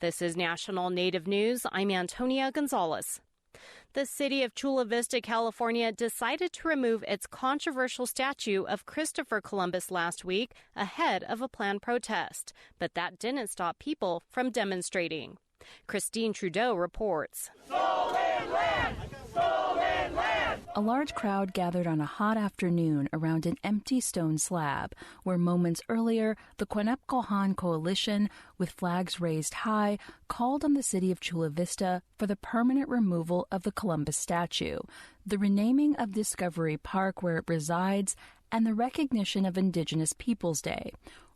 This is National Native News. I'm Antonia Gonzalez. The city of Chula Vista, California, decided to remove its controversial statue of Christopher Columbus last week ahead of a planned protest. But that didn't stop people from demonstrating. Christine Trudeau reports. Stolen land! Stolen land! A large crowd gathered on a hot afternoon around an empty stone slab, where moments earlier, the Quanepcohan Coalition, with flags raised high, called on the city of Chula Vista for the permanent removal of the Columbus statue, the renaming of Discovery Park where it resides, and the recognition of Indigenous Peoples Day.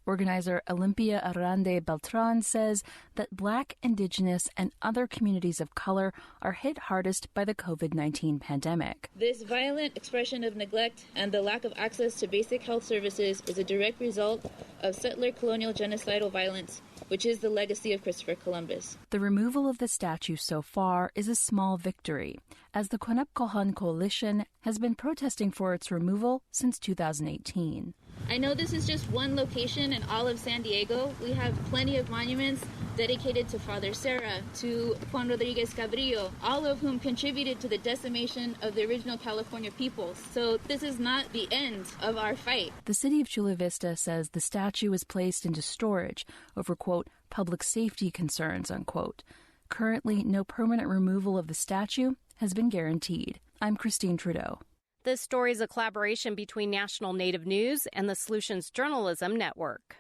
Organizer Olympia Arande Beltran says that Black, Indigenous, and other communities of color are hit hardest by the COVID-19 pandemic. This violent expression of neglect and the lack of access to basic health services is a direct result of settler colonial genocidal violence, which is the legacy of Christopher Columbus. The removal of the statue so far is a small victory, as the Quanepcohan Coalition has been protesting for its removal since 2018. I know this is just one location in all of San Diego. We have plenty of monuments dedicated to Father Serra, to Juan Rodriguez Cabrillo, all of whom contributed to the decimation of the original California peoples. So this is not the end of our fight. The city of Chula Vista says the statue was placed into storage over, quote, public safety concerns, unquote. Currently, no permanent removal of the statue has been guaranteed. I'm Christine Trudeau. This story is a collaboration between National Native News and the Solutions Journalism Network.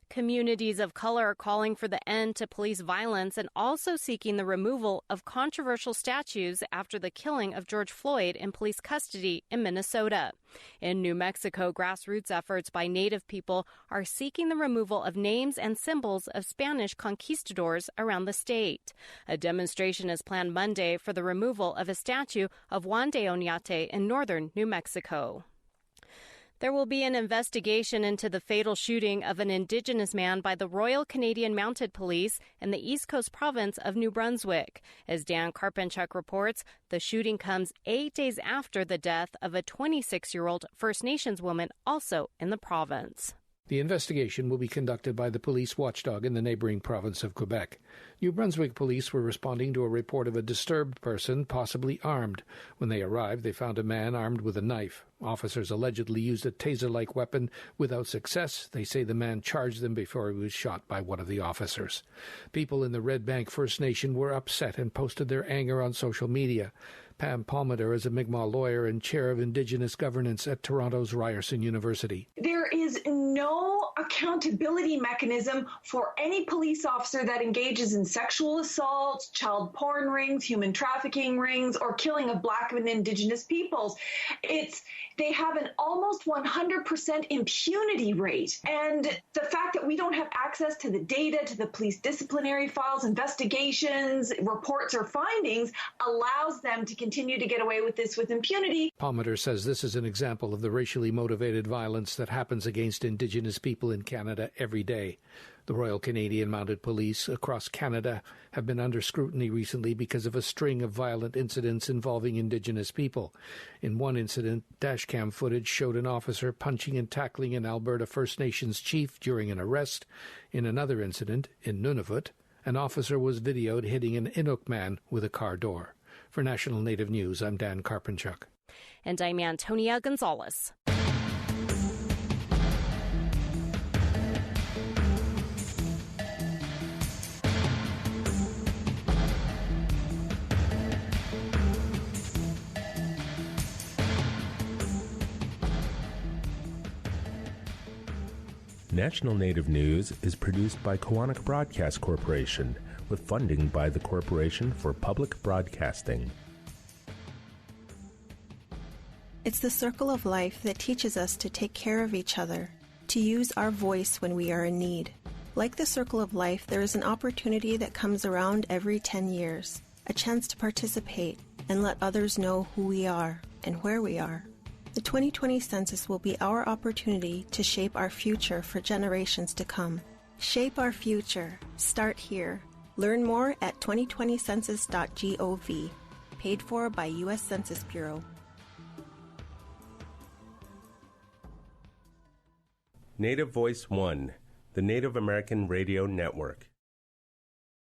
Communities of color are calling for the end to police violence and also seeking the removal of controversial statues after the killing of George Floyd in police custody in Minnesota. In New Mexico, grassroots efforts by Native people are seeking the removal of names and symbols of Spanish conquistadors around the state. A demonstration is planned Monday for the removal of a statue of Juan de Oñate in northern New Mexico. There will be an investigation into the fatal shooting of an Indigenous man by the Royal Canadian Mounted Police in the East Coast province of New Brunswick. As Dan Karpenchuk reports, the shooting comes 8 days after the death of a 26-year-old First Nations woman also in the province. The investigation will be conducted by the police watchdog in the neighboring province of Quebec. New Brunswick police were responding to a report of a disturbed person, possibly armed. When they arrived, they found a man armed with a knife. Officers allegedly used a taser-like weapon without success. They say the man charged them before he was shot by one of the officers. People in the Red Bank First Nation were upset and posted their anger on social media. Pam Palmater is a Mi'kmaq lawyer and chair of Indigenous governance at Toronto's Ryerson University. There is no accountability mechanism for any police officer that engages in sexual assault, child porn rings, human trafficking rings, or killing of Black and Indigenous peoples. They have an almost 100% impunity rate. And the fact that we don't have access to the data, to the police disciplinary files, investigations, reports, or findings allows them to continue to get away with this with impunity. Palmater says this is an example of the racially motivated violence that happens against Indigenous people in Canada every day. The Royal Canadian Mounted Police across Canada have been under scrutiny recently because of a string of violent incidents involving Indigenous people. In one incident, dashcam footage showed an officer punching and tackling an Alberta First Nations chief during an arrest. In another incident, in Nunavut, an officer was videoed hitting an Inuk man with a car door. For National Native News, I'm Dan Karpenchuk. And I'm Antonia Gonzalez. National Native News is produced by Koahnic Broadcast Corporation, with funding by the Corporation for Public Broadcasting. It's the circle of life that teaches us to take care of each other, to use our voice when we are in need. Like the circle of life, there is an opportunity that comes around every 10 years, a chance to participate and let others know who we are and where we are. The 2020 census will be our opportunity to shape our future for generations to come. Shape our future. Start here. Learn more at 2020census.gov. Paid for by U.S. Census Bureau. Native Voice One, the Native American Radio Network.